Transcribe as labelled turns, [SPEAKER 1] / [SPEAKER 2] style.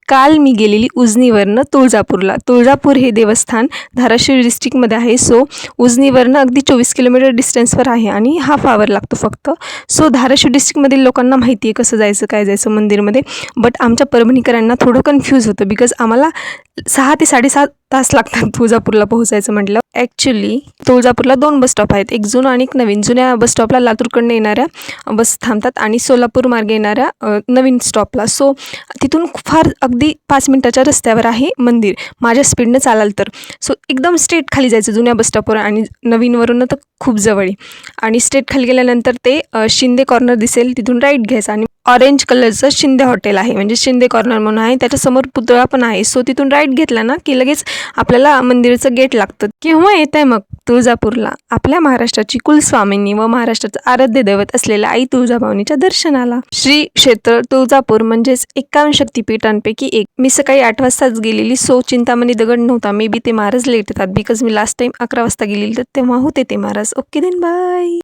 [SPEAKER 1] काल मी गेलेली उजनीवरनं तुळजापूरला. तुळजापूर हे देवस्थान धाराशिव डिस्ट्रिक्टमध्ये आहे. सो उजनीवरनं अगदी 24 किलोमीटर डिस्टन्सवर आहे आणि हाफ आवर लागतो फक्त. सो धाराशिव डिस्ट्रिक्टमधील लोकांना माहिती आहे कसं जायचं, काय जायचं मंदिरमध्ये. बट आमच्या परभणीकरांना थोडं कन्फ्यूज होतं बिकॉज आम्हाला 6 ते 7.5 तास लागतात तुळजापूरला पोहोचायचं म्हटलं. ॲक्च्युली तुळजापूरला 2 बस स्टॉप आहेत, एक जुना आणि एक नवीन. जुन्या बस स्टॉपला लातूरकडनं येणाऱ्या बस थांबतात आणि सोलापूर मार्गे येणाऱ्या नवीन स्टॉपला. सो तिथून फार अगदी 5 मिनटाच्या रस्त्यावर आहे मंदिर, माझ्या स्पीडनं चालाल तर. सो एकदम स्ट्रेट खाली जायचं जुन्या बस स्टॉपवर आणि नवीनवरून तर खूप जवळ आहे. आणि स्ट्रेट खाली गेल्यानंतर ते शिंदे कॉर्नर दिसेल, तिथून राईट घ्यायचं आणि ऑरेंज कलरचं शिंदे हॉटेल आहे, म्हणजे शिंदे कॉर्नर म्हणून आहे. त्याच्यासमोर पुतळा पण आहे. सो तिथून राईट घेतला ना की लगेच आपल्याला मंदिराचं गेट लागतं. केव्हा येत आहे मग तुळजापूरला आपल्या महाराष्ट्राची कुलस्वामिनी व महाराष्ट्राचं आराध्य दैवत असलेल्या आई तुळजाभवानीच्या दर्शनाला. श्री क्षेत्र तुळजापूर म्हणजेच 51 शक्तिपीठांपैकी एक. मी सकाळी 8 वाजताच गेलेली. सो चिंतामणी दगड नव्हता. मे बी ते महाराज लेट येतात बिकॉज मी लास्ट टाईम 11 वाजता गेलेली तर तेव्हा होते ते महाराज. Okay then bye.